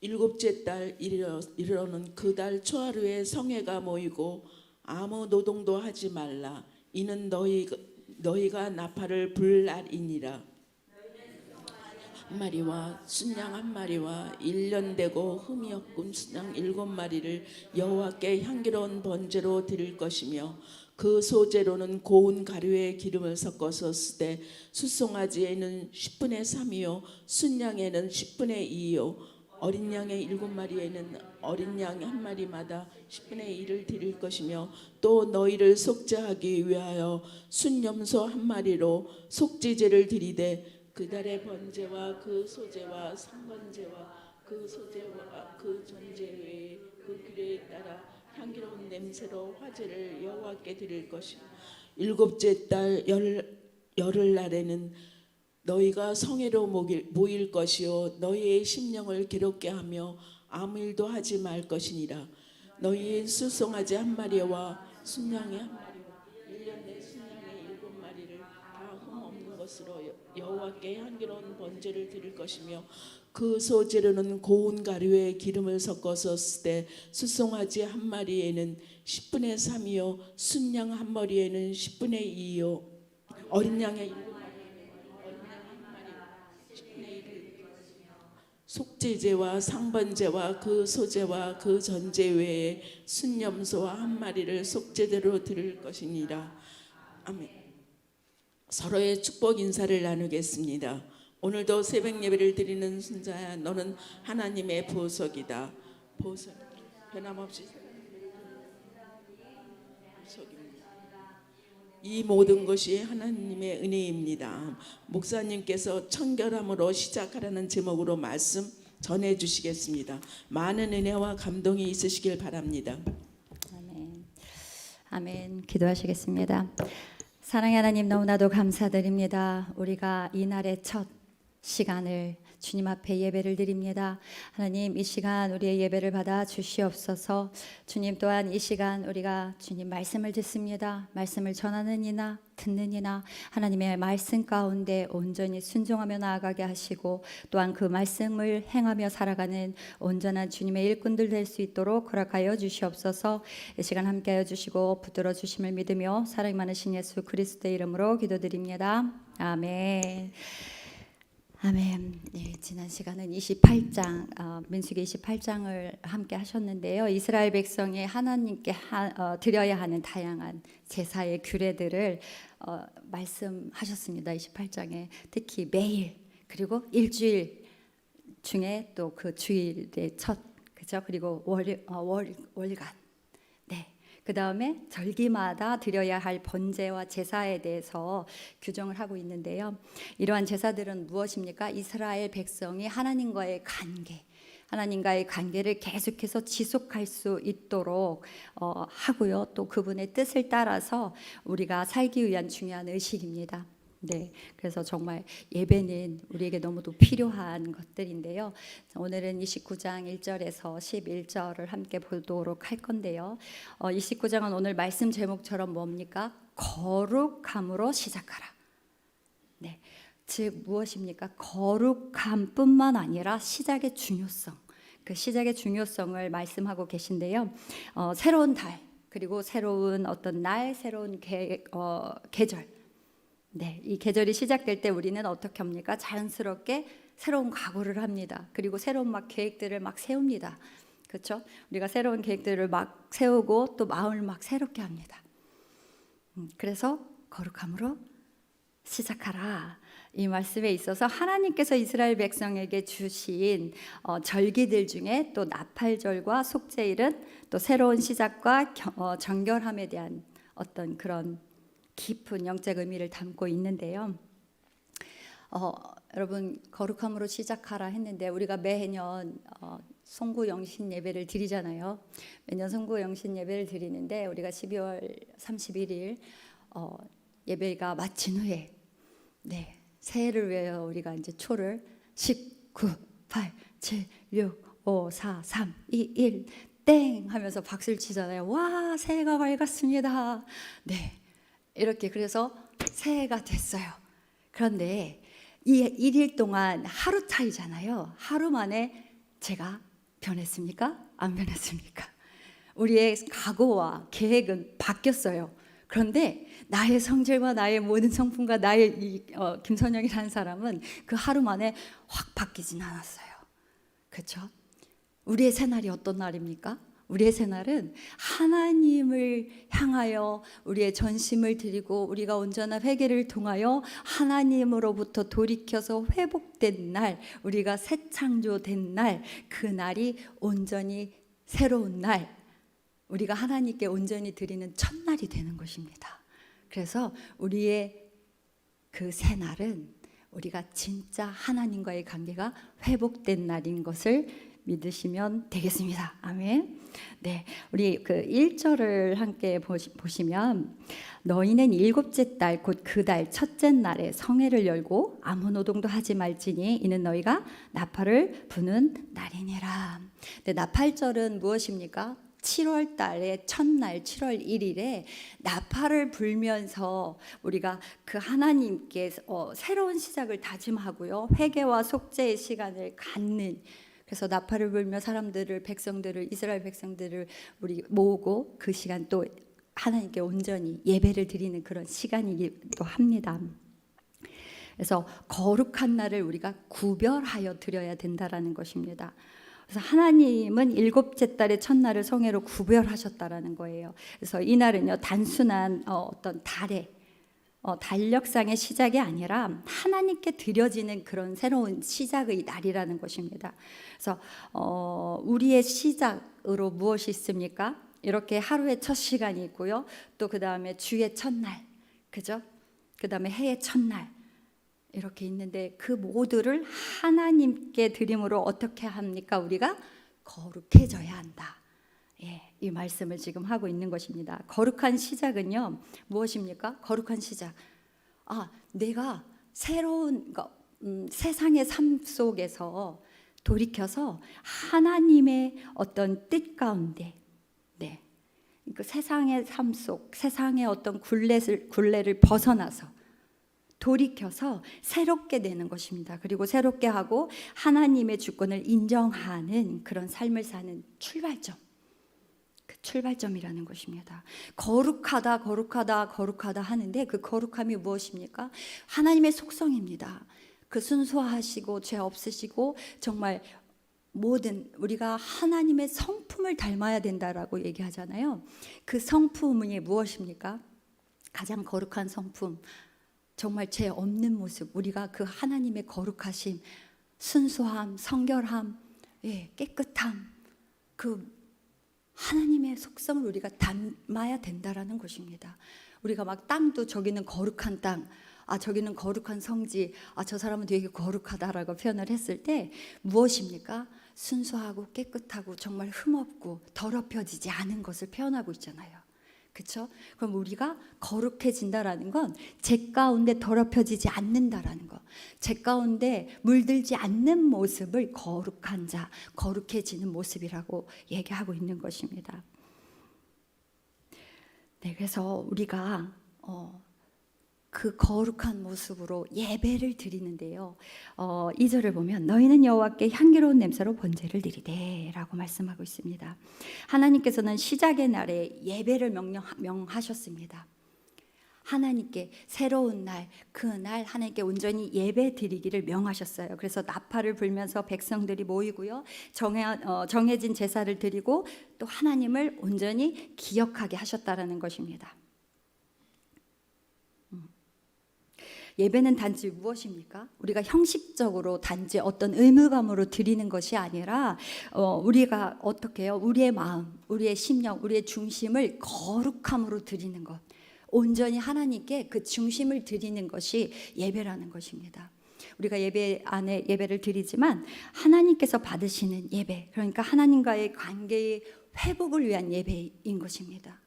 일곱째 달 이르러는 그 달 초하루에 성회가 모이고 아무 노동도 하지 말라. 이는 너희가 나팔을 불 날이니라. 한 마리와 순양 한 마리와 1년 되고 흠이 없군 순양 7마리를 여호와께 향기로운 번제로 드릴 것이며 그 소제로는 고운 가루에 기름을 섞어서 쓰되 숫송아지에는 10분의 3이요 순양에는 10분의 2이요 어린 양의 7마리에는 어린 양 한 마리마다 10분의 1을 드릴 것이며 또 너희를 속죄하기 위하여 순염소 한 마리로 속죄제를 드리되 그 달의 번제와 그 소제와 상번제와 그 소제와 그 전제 외에 그 규례에 따라 향기로운 냄새로 화제를 여호와께 드릴 것이요 일곱째 달 열흘날에는 너희가 성회로 모일 것이요 너희의 심령을 괴롭게 하며 아무 일도 하지 말 것이니라. 너희의 수송아지 한 마리와 순양의 한 마리와 1년 내 순양의 7마리를 다 흠없는 것으로 여호와께 향기로운 번제를 드릴 것이며 그 소제로는 고운 가루에 기름을 섞어서 쓰되 수송아지 한 마리에는 10분의 3이요 순양 한 마리에는 10분의 2이요 어린 양의 7마리에는 어린 양 한 마리 10분의 1을 속죄제와 상번제와 그 소제와 그 전제 외에 순염소와 한 마리를 속죄대로 드릴 것이니라. 아멘. 서로의 축복 인사를 나누겠습니다. 오늘도 새벽 예배를 드리는 순자야 너는 하나님의 보석이다. 보석 변함없이 보석입니다. 이 모든 것이 하나님의 은혜입니다. 목사님께서 청결함으로 시작하라는 제목으로 말씀 전해 주시겠습니다. 많은 은혜와 감동이 있으시길 바랍니다. 아멘. 아멘. 기도하시겠습니다. 사랑의 하나님 너무나도 감사드립니다. 우리가 이날의 첫 시간을 주님 앞에 예배를 드립니다. 하나님 이 시간 우리의 예배를 받아 주시옵소서. 주님 또한 이 시간 우리가 주님 말씀을 듣습니다. 말씀을 전하는 이나 듣는 이나 하나님의 말씀 가운데 온전히 순종하며 나아가게 하시고 또한 그 말씀을 행하며 살아가는 온전한 주님의 일꾼들 될 수 있도록 허락하여 주시옵소서. 이 시간 함께하여 주시고 붙들어 주심을 믿으며 사랑 많으신 예수 그리스도의 이름으로 기도드립니다. 아멘. 아멘. 네, 지난 시간은 28장 민수기 28장을 함께 하셨는데요. 이스라엘 백성이 하나님께 드려야 하는 다양한 제사의 규례들을 말씀하셨습니다. 28장에 특히 매일 그리고 일주일 중에 또 그 주일의 첫 그죠? 그리고 월간 네. 그 다음에 절기마다 드려야 할 번제와 제사에 대해서 규정을 하고 있는데요. 이러한 제사들은 무엇입니까? 이스라엘 백성이 하나님과의 관계를 계속해서 지속할 수 있도록 하고요. 또 그분의 뜻을 따라서 우리가 살기 위한 중요한 의식입니다. 네, 그래서 정말 예배는 우리에게 너무도 필요한 것들인데요. 오늘은 29장 1절에서 11절을 함께 보도록 할 건데요. 29장은 오늘 말씀 제목처럼 뭡니까? 거룩함으로 시작하라. 네, 즉 무엇입니까? 거룩함뿐만 아니라 시작의 중요성, 그 시작의 중요성을 말씀하고 계신데요. 새로운 달, 그리고 새로운 어떤 날, 새로운 계절. 네, 이 계절이 시작될 때 우리는 어떻게 합니까? 자연스럽게 새로운 각오를 합니다. 그리고 새로운 막 계획들을 막 세웁니다. 그렇죠? 우리가 새로운 계획들을 막 세우고 또 마음을 막 새롭게 합니다. 그래서 거룩함으로 시작하라. 이 말씀에 있어서 하나님께서 이스라엘 백성에게 주신 절기들 중에 또 나팔절과 속죄일은 또 새로운 시작과 정결함에 대한 어떤 그런 깊은 영적 의미를 담고 있는데요. 여러분 거룩함으로 시작하라 했는데 우리가 매년 송구영신 예배를 드리잖아요. 매년 송구영신 예배를 드리는데 우리가 12월 31일 예배가 마친 후에 네, 새해를 위하여 우리가 이제 초를 19, 8, 7, 6, 5, 4, 3, 2, 1 땡 하면서 박수를 치잖아요. 와, 새해가 밝았습니다. 네. 이렇게 그래서 새해가 됐어요. 그런데 이 1일 동안 하루 차이잖아요. 하루 만에 제가 변했습니까? 안 변했습니까? 우리의 각오와 계획은 바뀌었어요. 그런데 나의 성질과 나의 모든 성품과 나의 김선영이라는 사람은 그 하루 만에 확 바뀌진 않았어요. 그렇죠? 우리의 새날이 어떤 날입니까? 우리의 새날은 하나님을 향하여 우리의 전심을 드리고 우리가 온전한 회개를 통하여 하나님으로부터 돌이켜서 회복된 날, 우리가 새 창조된 날, 그 날이 온전히 새로운 날, 우리가 하나님께 온전히 드리는 첫날이 되는 것입니다. 그래서 우리의 그 새날은 우리가 진짜 하나님과의 관계가 회복된 날인 것을 믿으시면 되겠습니다. 아멘. 네, 우리 그 1절을 함께 보시면 너희는 일곱째 달 곧 그 달 첫째 날에 성회를 열고 아무 노동도 하지 말지니 이는 너희가 나팔을 부는 날이니라. 네, 나팔절은 무엇입니까? 7월 달의 첫날 7월 1일에 나팔을 불면서 우리가 그 하나님께 새로운 시작을 다짐하고요. 회개와 속죄의 시간을 갖는, 그래서 나팔을 불며 사람들을, 백성들을, 이스라엘 백성들을 우리 모으고 그 시간 또 하나님께 온전히 예배를 드리는 그런 시간이기도 합니다. 그래서 거룩한 날을 우리가 구별하여 드려야 된다라는 것입니다. 그래서 하나님은 일곱째 달의 첫날을 성회로 구별하셨다라는 거예요. 그래서 이 날은요 단순한 어떤 달력상의 시작이 아니라 하나님께 드려지는 그런 새로운 시작의 날이라는 것입니다. 그래서 우리의 시작으로 무엇이 있습니까? 이렇게 하루의 첫 시간이 있고요. 또 그 다음에 주의 첫날, 그죠? 그 다음에 해의 첫날. 이렇게 있는데 그 모두를 하나님께 드림으로 어떻게 합니까? 우리가 거룩해져야 한다. 예, 이 말씀을 지금 하고 있는 것입니다. 거룩한 시작은요 무엇입니까? 거룩한 시작. 내가 새로운 세상의 삶 속에서 돌이켜서 하나님의 어떤 뜻 가운데, 네, 그 세상의 삶 속, 세상의 어떤 굴레를 벗어나서 돌이켜서 새롭게 되는 것입니다. 그리고 새롭게 하고 하나님의 주권을 인정하는 그런 삶을 사는 출발점, 그 출발점이라는 것입니다. 거룩하다 하는데 그 거룩함이 무엇입니까? 하나님의 속성입니다. 그 순수하시고 죄 없으시고 정말 모든 우리가 하나님의 성품을 닮아야 된다라고 얘기하잖아요. 그 성품이 무엇입니까? 가장 거룩한 성품, 정말 죄 없는 모습, 우리가 그 하나님의 거룩하심, 순수함, 성결함, 깨끗함, 그 하나님의 속성을 우리가 담아야 된다라는 것입니다. 우리가 막 땅도 저기는 거룩한 땅, 저기는 거룩한 성지, 저 사람은 되게 거룩하다라고 표현을 했을 때 무엇입니까? 순수하고 깨끗하고 정말 흠없고 더럽혀지지 않은 것을 표현하고 있잖아요. 그렇죠? 그럼 우리가 거룩해진다라는 건 죄 가운데 더럽혀지지 않는다라는 거, 죄 가운데 물들지 않는 모습을 거룩한 자, 거룩해지는 모습이라고 얘기하고 있는 것입니다. 네, 그래서 우리가 그 거룩한 모습으로 예배를 드리는데요. 2절을 보면 너희는 여호와께 향기로운 냄새로 번제를 드리되 라고 말씀하고 있습니다. 하나님께서는 시작의 날에 예배를 명하셨습니다. 하나님께 새로운 날, 그 날 하나님께 온전히 예배 드리기를 명하셨어요. 그래서 나팔을 불면서 백성들이 모이고요, 정해진 제사를 드리고 또 하나님을 온전히 기억하게 하셨다라는 것입니다. 예배는 단지 무엇입니까? 우리가 형식적으로 단지 어떤 의무감으로 드리는 것이 아니라 우리가 어떻게 해요? 우리의 마음, 우리의 심령, 우리의 중심을 거룩함으로 드리는 것, 온전히 하나님께 그 중심을 드리는 것이 예배라는 것입니다. 우리가 예배 안에 예배를 드리지만 하나님께서 받으시는 예배, 그러니까 하나님과의 관계의 회복을 위한 예배인 것입니다.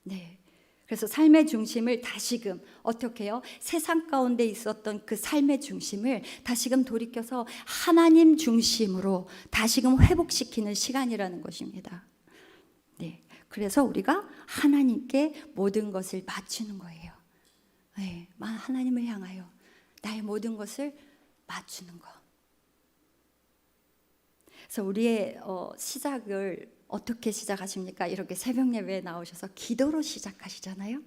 네. 그래서 삶의 중심을 다시금 어떻게 해요? 세상 가운데 있었던 그 삶의 중심을 다시금 돌이켜서 하나님 중심으로 다시금 회복시키는 시간이라는 것입니다. 네, 그래서 우리가 하나님께 모든 것을 맞추는 거예요. 네, 하나님을 향하여 나의 모든 것을 맞추는 거. 그래서 우리의 시작을 어떻게 시작하십니까? 이렇게 새벽 예배에 나오셔서 기도로 시작하시잖아요.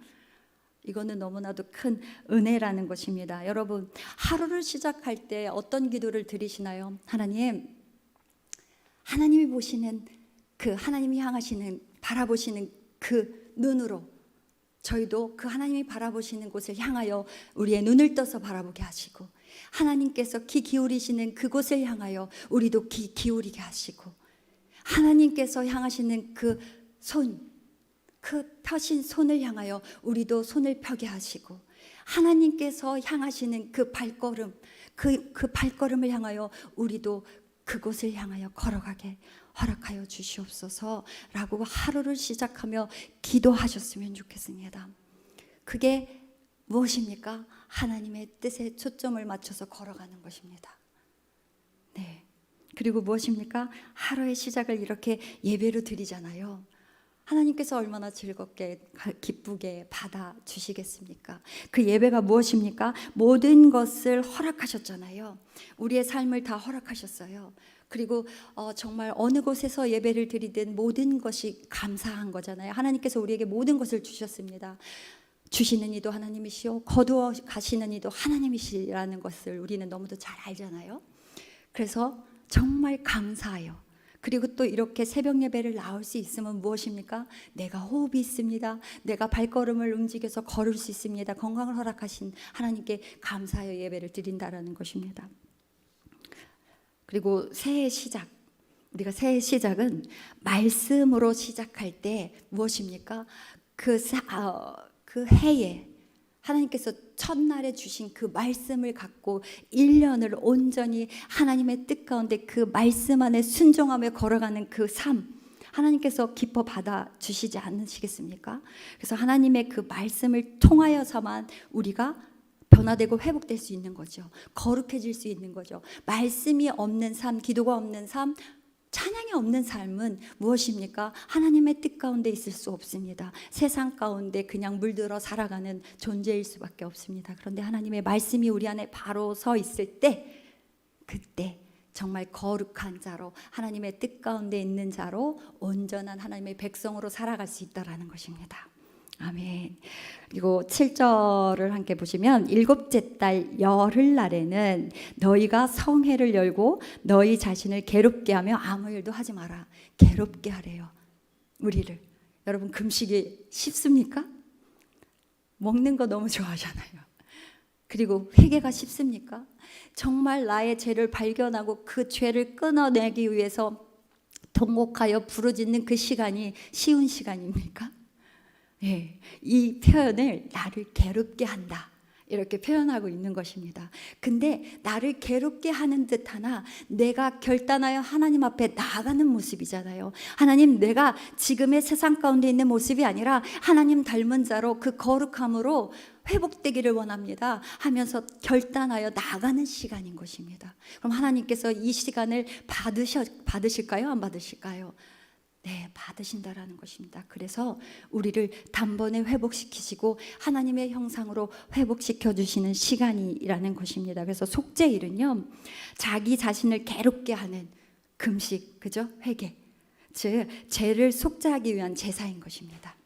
이거는 너무나도 큰 은혜라는 것입니다. 여러분, 하루를 시작할 때 어떤 기도를 드리시나요? 하나님이 보시는 그 하나님이 향하시는 바라보시는 그 눈으로 저희도 그 하나님이 바라보시는 곳을 향하여 우리의 눈을 떠서 바라보게 하시고, 하나님께서 귀 기울이시는 그곳을 향하여 우리도 귀 기울이게 하시고, 하나님께서 향하시는 그 펴신 손을 향하여 우리도 손을 펴게 하시고, 하나님께서 향하시는 그 발걸음, 그 발걸음을 향하여 우리도 그곳을 향하여 걸어가게 허락하여 주시옵소서라고 하루를 시작하며 기도하셨으면 좋겠습니다. 그게 무엇입니까? 하나님의 뜻에 초점을 맞춰서 걸어가는 것입니다. 네. 그리고 무엇입니까? 하루의 시작을 이렇게 예배로 드리잖아요. 하나님께서 얼마나 즐겁게 기쁘게 받아 주시겠습니까? 그 예배가 무엇입니까? 모든 것을 허락하셨잖아요. 우리의 삶을 다 허락하셨어요. 그리고 정말 어느 곳에서 예배를 드리든 모든 것이 감사한 거잖아요. 하나님께서 우리에게 모든 것을 주셨습니다. 주시는 이도 하나님이시오, 거두어 가시는 이도 하나님이시라는 것을 우리는 너무도 잘 알잖아요. 그래서 정말 감사해요. 그리고 또 이렇게 새벽 예배를 나올 수 있으면 무엇입니까? 내가 호흡이 있습니다. 내가 발걸음을 움직여서 걸을 수 있습니다. 건강을 허락하신 하나님께 감사하여 예배를 드린다라는 것입니다. 그리고 새해 시작, 우리가 새해 시작은 말씀으로 시작할 때 무엇입니까? 그 해에 하나님께서 첫날에 주신 그 말씀을 갖고 1년을 온전히 하나님의 뜻 가운데 그 말씀 안에 순종하며 걸어가는 그 삶, 하나님께서 기뻐 받아 주시지 않으시겠습니까? 그래서 하나님의 그 말씀을 통하여서만 우리가 변화되고 회복될 수 있는 거죠. 거룩해질 수 있는 거죠. 말씀이 없는 삶, 기도가 없는 삶, 찬양이 없는 삶은 무엇입니까? 하나님의 뜻 가운데 있을 수 없습니다. 세상 가운데 그냥 물들어 살아가는 존재일 수밖에 없습니다. 그런데 하나님의 말씀이 우리 안에 바로 서 있을 때, 그때 정말 거룩한 자로, 하나님의 뜻 가운데 있는 자로 온전한 하나님의 백성으로 살아갈 수 있다라는 것입니다. 아멘. 그리고 7절을 함께 보시면, 7째 달 열흘날에는 너희가 성회를 열고 너희 자신을 괴롭게 하며 아무 일도 하지 마라. 괴롭게 하래요, 우리를. 여러분, 금식이 쉽습니까? 먹는 거 너무 좋아하잖아요. 그리고 회개가 쉽습니까? 정말 나의 죄를 발견하고 그 죄를 끊어내기 위해서 통곡하여 부르짖는 그 시간이 쉬운 시간입니까? 예, 이 표현을 나를 괴롭게 한다 이렇게 표현하고 있는 것입니다. 근데 나를 괴롭게 하는 듯 하나 내가 결단하여 하나님 앞에 나아가는 모습이잖아요. 하나님, 내가 지금의 세상 가운데 있는 모습이 아니라 하나님 닮은 자로 그 거룩함으로 회복되기를 원합니다 하면서 결단하여 나아가는 시간인 것입니다. 그럼 하나님께서 이 시간을 받으실까요? 안 받으실까요? 네, 받으신다라는 것입니다. 그래서 우리를 단번에 회복시키시고 하나님의 형상으로 회복시켜 주시는 시간이라는 것입니다. 그래서 속죄일은요, 자기 자신을 괴롭게 하는 금식, 그죠? 회개, 즉 죄를 속죄하기 위한 제사인 것입니다.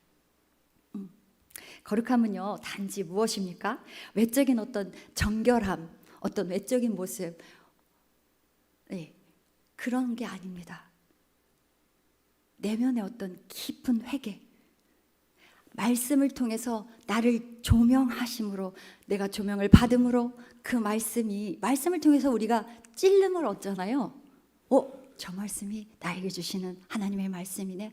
거룩함은요, 단지 무엇입니까? 외적인 어떤 정결함, 어떤 외적인 모습, 네, 그런 게 아닙니다. 내면의 어떤 깊은 회개, 말씀을 통해서 나를 조명하심으로, 내가 조명을 받음으로 그 말씀을 통해서 우리가 찔림을 얻잖아요. 저 말씀이 나에게 주시는 하나님의 말씀이네.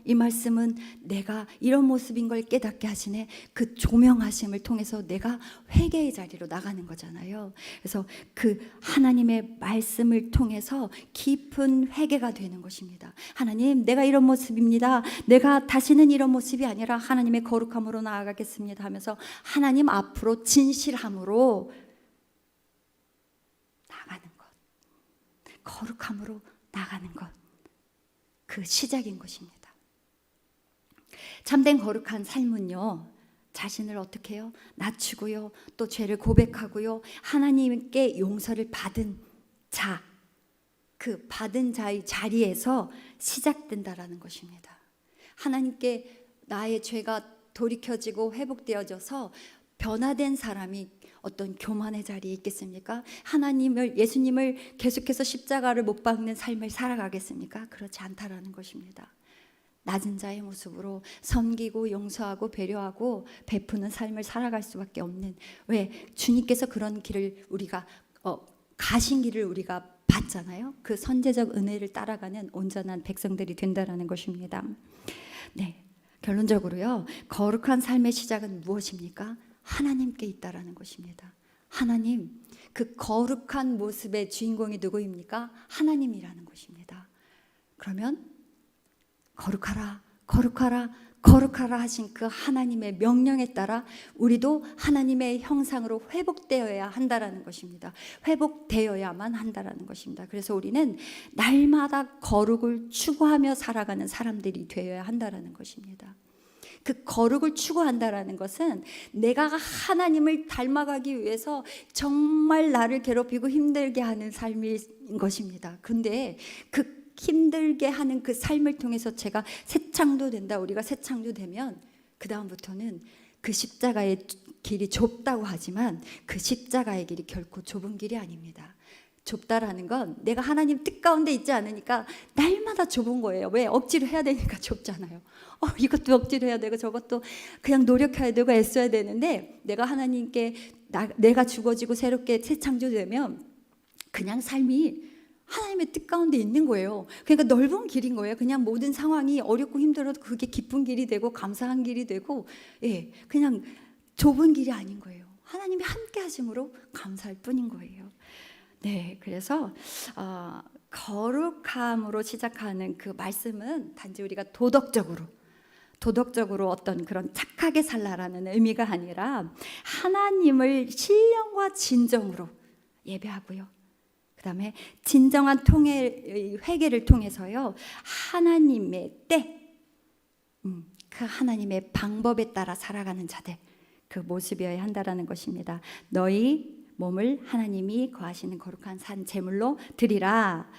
이 말씀은 내가 이런 모습인 걸 깨닫게 하시네. 그 조명하심을 통해서 내가 회개의 자리로 나가는 거잖아요. 그래서 그 하나님의 말씀을 통해서 깊은 회개가 되는 것입니다. 하나님, 내가 이런 모습입니다. 내가 다시는 이런 모습이 아니라 하나님의 거룩함으로 나아가겠습니다 하면서 하나님 앞으로 진실함으로 나가는 것, 거룩함으로 나가는 것, 그 시작인 것입니다. 참된 거룩한 삶은요, 자신을 어떻게 해요? 낮추고요, 또 죄를 고백하고요, 하나님께 용서를 받은 자, 그 받은 자의 자리에서 시작된다라는 것입니다. 하나님께 나의 죄가 돌이켜지고 회복되어져서 변화된 사람이 어떤 교만의 자리에 있겠습니까? 예수님을 계속해서 십자가를 못 박는 삶을 살아가겠습니까? 그렇지 않다라는 것입니다. 낮은 자의 모습으로 섬기고 용서하고 배려하고 베푸는 삶을 살아갈 수밖에 없는, 왜? 주님께서 그런 길을 우리가 가신 길을 우리가 봤잖아요. 그 선제적 은혜를 따라가는 온전한 백성들이 된다라는 것입니다. 네, 결론적으로요, 거룩한 삶의 시작은 무엇입니까? 하나님께 있다라는 것입니다. 하나님, 그 거룩한 모습의 주인공이 누구입니까? 하나님이라는 것입니다. 그러면 거룩하라, 거룩하라, 거룩하라 하신 그 하나님의 명령에 따라 우리도 하나님의 형상으로 회복되어야 한다라는 것입니다. 회복되어야만 한다라는 것입니다. 그래서 우리는 날마다 거룩을 추구하며 살아가는 사람들이 되어야 한다라는 것입니다. 그 거룩을 추구한다라는 것은 내가 하나님을 닮아가기 위해서 정말 나를 괴롭히고 힘들게 하는 삶인 것입니다. 근데 그 힘들게 하는 그 삶을 통해서 제가 새 창조 된다, 우리가 새 창조 되면 그 다음부터는 그 십자가의 길이 좁다고 하지만 그 십자가의 길이 결코 좁은 길이 아닙니다. 좁다라는 건 내가 하나님 뜻 가운데 있지 않으니까 날마다 좁은 거예요. 왜? 억지로 해야 되니까 좁잖아요. 이것도 억지로 해야 되고 저것도 그냥 노력해야 되고 애써야 되는데, 내가 하나님께 내가 죽어지고 새롭게 새 창조되면 그냥 삶이 하나님의 뜻 가운데 있는 거예요. 그러니까 넓은 길인 거예요. 그냥 모든 상황이 어렵고 힘들어도 그게 기쁜 길이 되고 감사한 길이 되고, 그냥 좁은 길이 아닌 거예요. 하나님이 함께 하심으로 감사할 뿐인 거예요. 네, 그래서 거룩함으로 시작하는 그 말씀은 단지 우리가 도덕적으로 어떤 그런 착하게 살라라는 의미가 아니라 하나님을 신령과 진정으로 예배하고요. 그다음에 진정한 회개를 통해서요, 하나님의 그 하나님의 방법에 따라 살아가는 자들, 그 모습이어야 한다라는 것입니다. 너희 몸을 하나님이 거하시는 거룩한 산 제물로 드리라.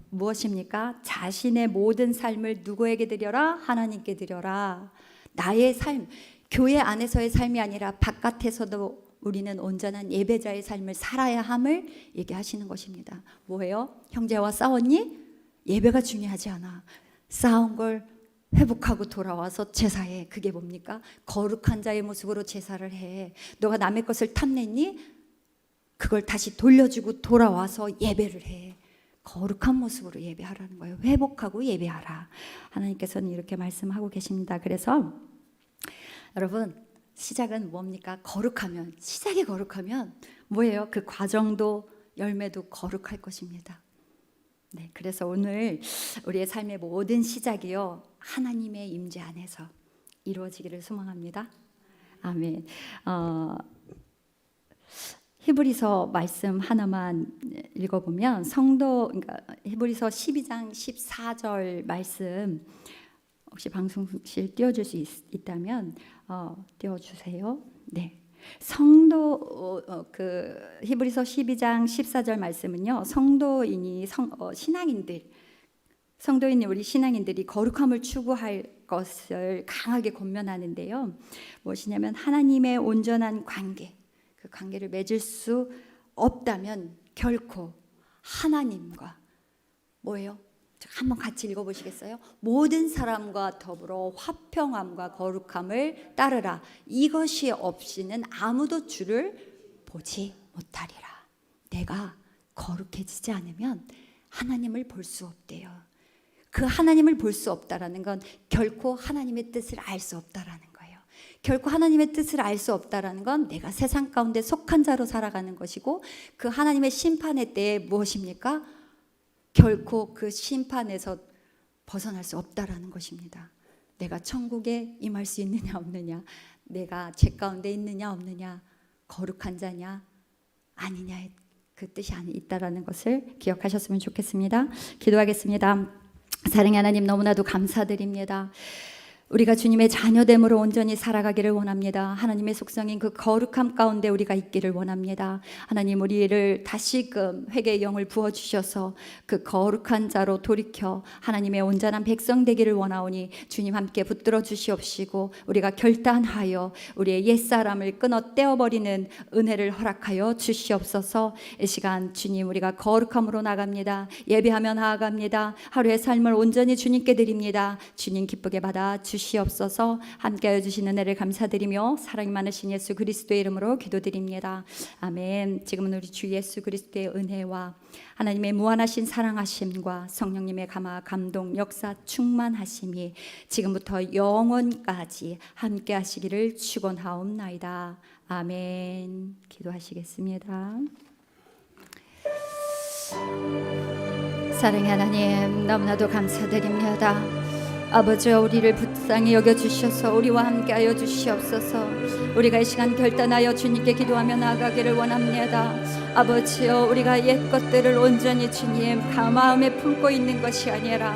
무엇입니까? 자신의 모든 삶을 누구에게 드려라? 하나님께 드려라. 나의 삶, 교회 안에서의 삶이 아니라 바깥에서도 우리는 온전한 예배자의 삶을 살아야 함을 얘기하시는 것입니다. 뭐예요? 형제와 싸웠니? 예배가 중요하지 않아. 싸운 걸 회복하고 돌아와서 제사해. 그게 뭡니까? 거룩한 자의 모습으로 제사를 해. 너가 남의 것을 탐냈니? 그걸 다시 돌려주고 돌아와서 예배를 해. 거룩한 모습으로 예배하라는 거예요. 회복하고 예배하라. 하나님께서는 이렇게 말씀하고 계십니다. 그래서 여러분, 시작은 뭡니까? 거룩하면, 시작이 거룩하면 뭐예요? 그 과정도 열매도 거룩할 것입니다. 네, 그래서 오늘 우리의 삶의 모든 시작이요, 하나님의 임재 안에서 이루어지기를 소망합니다. 아멘. 히브리서 말씀 하나만 읽어보면 그러니까 히브리서 12장 14절 말씀, 혹시 방송실 띄워줄 수 있다면 띄워주세요. 네, 그 히브리서 12장 14절 말씀은요, 우리 신앙인들이 거룩함을 추구할 것을 강하게 권면하는데요. 무엇이냐면 하나님의 온전한 관계, 그 관계를 맺을 수 없다면 결코 하나님과 뭐예요? 한번 같이 읽어보시겠어요? 모든 사람과 더불어 화평함과 거룩함을 따르라. 이것이 없이는 아무도 주를 보지 못하리라. 내가 거룩해지지 않으면 하나님을 볼 수 없대요. 그 하나님을 볼 수 없다라는 건 결코 하나님의 뜻을 알 수 없다라는 거예요. 결코 하나님의 뜻을 알 수 없다라는 건 내가 세상 가운데 속한 자로 살아가는 것이고, 그 하나님의 심판의 때에 무엇입니까? 결코 그 심판에서 벗어날 수 없다라는 것입니다. 내가 천국에 임할 수 있느냐 없느냐, 내가 죄 가운데 있느냐 없느냐, 거룩한 자냐 아니냐의 그 뜻이 있다라는 것을 기억하셨으면 좋겠습니다. 기도하겠습니다. 사랑의 하나님, 너무나도 감사드립니다. 우리가 주님의 자녀됨으로 온전히 살아가기를 원합니다. 하나님의 속성인 그 거룩함 가운데 우리가 있기를 원합니다. 하나님 우리를 다시금 회개의 영을 부어주셔서 그 거룩한 자로 돌이켜 하나님의 온전한 백성 되기를 원하오니 주님 함께 붙들어 주시옵시고 우리가 결단하여 우리의 옛사람을 끊어 떼어버리는 은혜를 허락하여 주시옵소서. 이 시간 주님 우리가 거룩함으로 나갑니다. 예배하며 나아갑니다. 하루의 삶을 온전히 주님께 드립니다. 주님 기쁘게 받아 주시옵소서. 함께하여 주신 은혜를 감사드리며 사랑이 많으신 예수 그리스도의 이름으로 기도드립니다. 아멘. 지금은 우리 주 예수 그리스도의 은혜와 하나님의 무한하신 사랑하심과 성령님의 감화 감동 역사 충만하심이 지금부터 영원까지 함께하시기를 축원하옵나이다. 아멘. 기도하시겠습니다. 사랑의 하나님 너무나도 감사드립니다. 아버지여 우리를 불쌍히 여겨주셔서 우리와 함께하여 주시옵소서. 우리가 이 시간 결단하여 주님께 기도하며 나아가기를 원합니다. 아버지여 우리가 옛 것들을 온전히 주님 마음에 품고 있는 것이 아니라